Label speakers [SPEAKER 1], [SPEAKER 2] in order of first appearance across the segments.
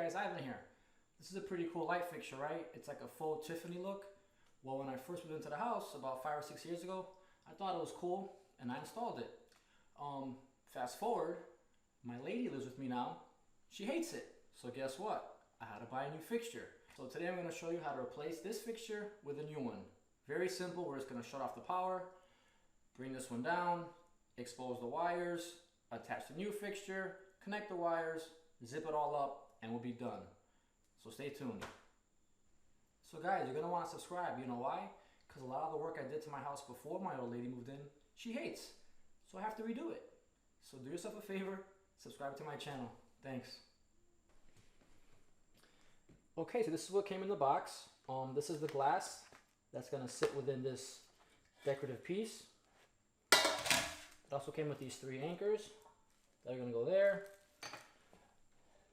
[SPEAKER 1] guys, Ivan here. This is a pretty cool light fixture, right? It's like a full Tiffany look. Well, when I first moved into the house about 5 or 6 years ago, I thought it was cool and I installed it. Fast forward, my lady lives with me now. She hates it. So guess what? I had to buy a new fixture. So today I'm going to show you how to replace this fixture with a new one. Very simple. We're just going to shut off the power, bring this one down, expose the wires, attach the new fixture, connect the wires, zip it all up, and we'll be done. So stay tuned. So guys, you're going to want to subscribe. You know why? Because a lot of the work I did to my house before my old lady moved in, she hates. So I have to redo it. So do yourself a favor, subscribe to my channel. Thanks. Okay, so this is what came in the box. This is the glass that's going to sit within this decorative piece. It also came with these 3 anchors that are going to go there.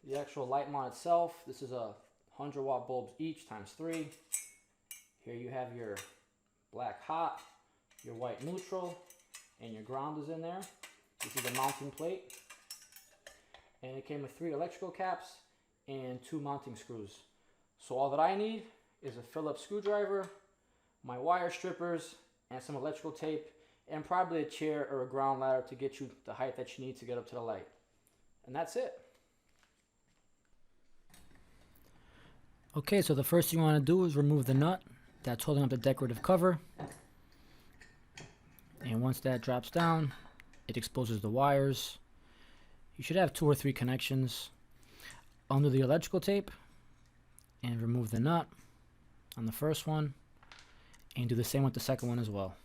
[SPEAKER 1] The actual light mount itself, this is a 100-watt bulbs each times 3. Here you have your black hot, your white neutral, and your ground is in there. This is a mounting plate. And it came with 3 electrical caps and 2 mounting screws. So all that I need is a Phillips screwdriver, my wire strippers, and some electrical tape, and probably a chair or a ground ladder to get you the height that you need to get up to the light. And that's it. Okay, so the first thing you want to do is remove the nut that's holding up the decorative cover. And once that drops down, it exposes the wires. You should have 2 or 3 connections. Undo the electrical tape and remove the nut on the first one, and do the same with the second one as well.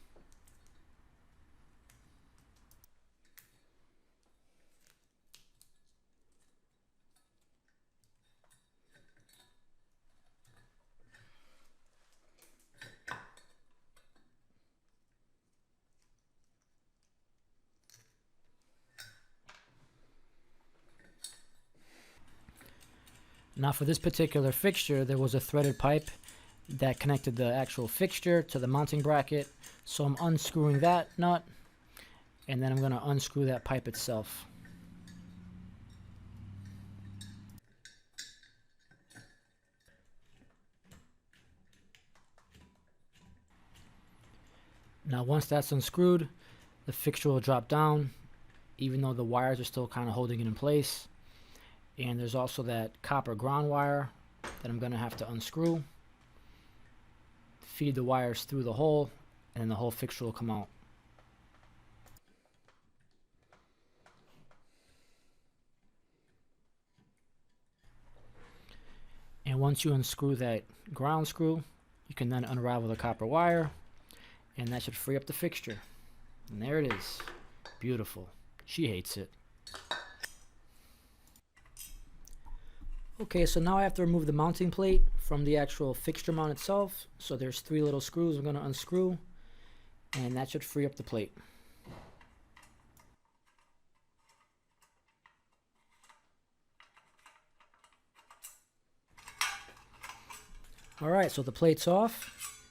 [SPEAKER 1] Now for this particular fixture, there was a threaded pipe that connected the actual fixture to the mounting bracket. So I'm unscrewing that nut, and then I'm going to unscrew that pipe itself. Now once that's unscrewed, the fixture will drop down, even though the wires are still kind of holding it in place. And there's also that copper ground wire that I'm going to have to unscrew, feed the wires through the hole, and then the whole fixture will come out. And once you unscrew that ground screw, you can then unravel the copper wire, and that should free up the fixture. And there it is. Beautiful. She hates it. Okay, so now I have to remove the mounting plate from the actual fixture mount itself. So there's 3 little screws I'm going to unscrew, and that should free up the plate. Alright, so the plate's off,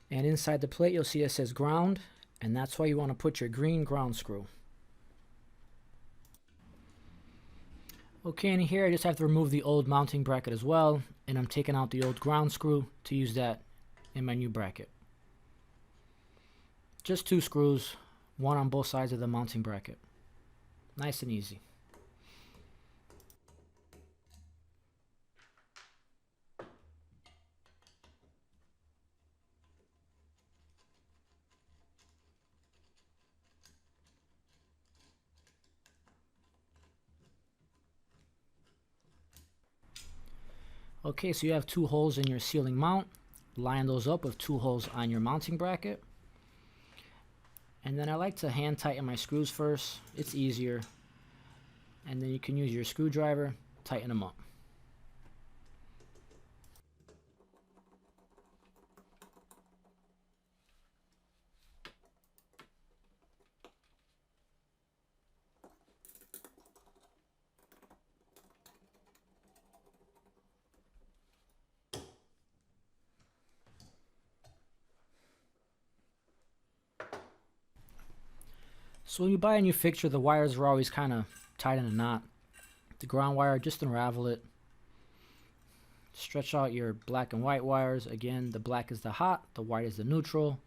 [SPEAKER 1] and inside the plate you'll see it says ground, and that's why you want to put your green ground screw. Okay, and here I just have to remove the old mounting bracket as well, and I'm taking out the old ground screw to use that in my new bracket. Just 2 screws, one on both sides of the mounting bracket. Nice and easy. Okay, so you have 2 holes in your ceiling mount. Line those up with 2 holes on your mounting bracket. And then I like to hand tighten my screws first. It's easier. And then you can use your screwdriver, tighten them up. So when you buy a new fixture, the wires are always kind of tied in a knot. The ground wire, just unravel it. Stretch out your black and white wires. Again, the black is the hot, the white is the neutral.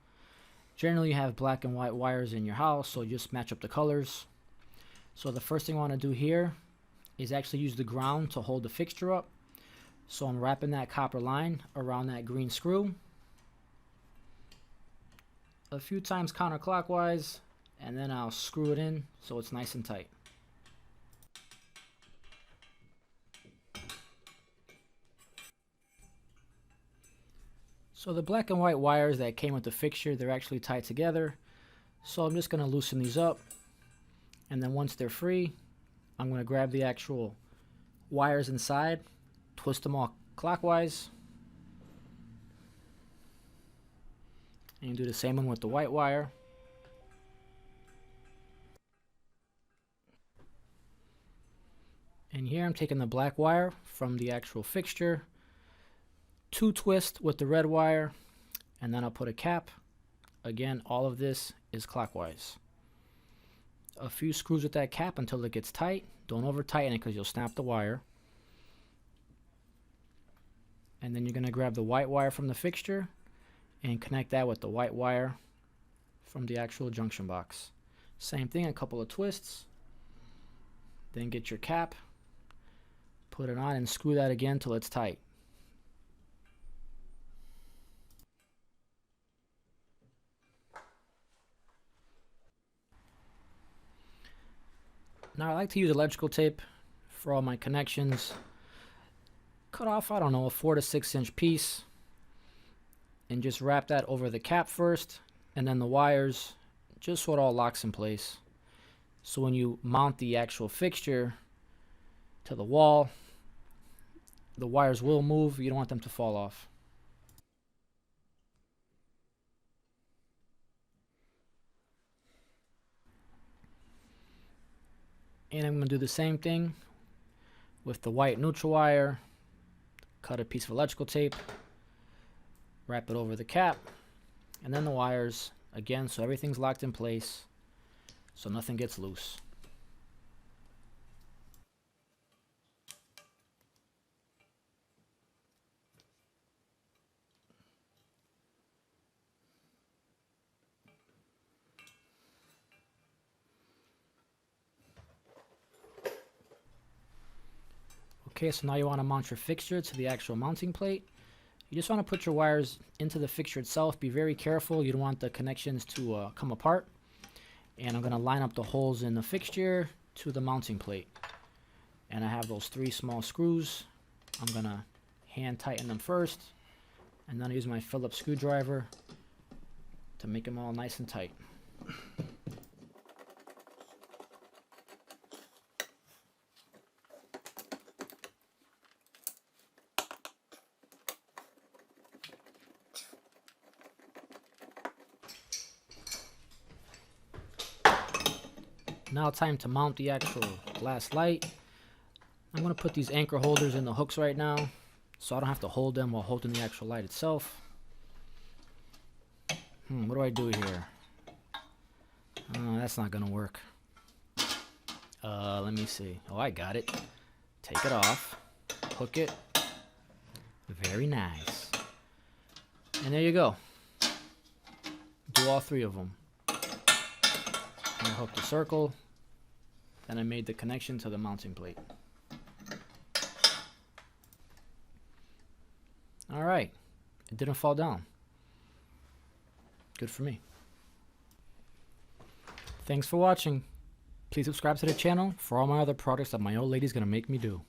[SPEAKER 1] Generally you have black and white wires in your house, so just match up the colors. So the first thing I want to do here is actually use the ground to hold the fixture up. So I'm wrapping that copper line around that green screw a few times counterclockwise, and then I'll screw it in so it's nice and tight. So the black and white wires that came with the fixture, they're actually tied together. So I'm just going to loosen these up, and then once they're free, I'm going to grab the actual wires inside, twist them all clockwise, and do the same one with the white wire. And here I'm taking the black wire from the actual fixture, 2 twists with the red wire, and then I'll put a cap. Again, all of this is clockwise. A few screws with that cap until it gets tight. Don't over tighten it because you'll snap the wire. And then you're going to grab the white wire from the fixture and connect that with the white wire from the actual junction box. Same thing, a couple of twists. Then get your cap, put it on, and screw that again till it's tight. Now I like to use electrical tape for all my connections. Cut off, I don't know, a 4 to 6 inch piece, and just wrap that over the cap first, and then the wires, just so it all locks in place. So when you mount the actual fixture to the wall, the wires will move. You don't want them to fall off. And I'm going to do the same thing with the white neutral wire. Cut a piece of electrical tape, wrap it over the cap, and then the wires again, so everything's locked in place, so nothing gets loose. Okay, so now you want to mount your fixture to the actual mounting plate. You just want to put your wires into the fixture itself. Be very careful. You don't want the connections to come apart. And I'm going to line up the holes in the fixture to the mounting plate. And I have those 3 small screws. I'm going to hand tighten them first, and then I use my Phillips screwdriver to make them all nice and tight. Now time to mount the actual glass light. I'm going to put these anchor holders in the hooks right now, so I don't have to hold them while holding the actual light itself. What do I do here? That's not going to work. Let me see. Oh, I got it. Take it off. Hook it. Very nice. And there you go. Do all 3 of them. I hooked the circle, then I made the connection to the mounting plate. Alright, it didn't fall down. Good for me. Thanks for watching. Please subscribe to the channel for all my other projects that my old lady's gonna make me do.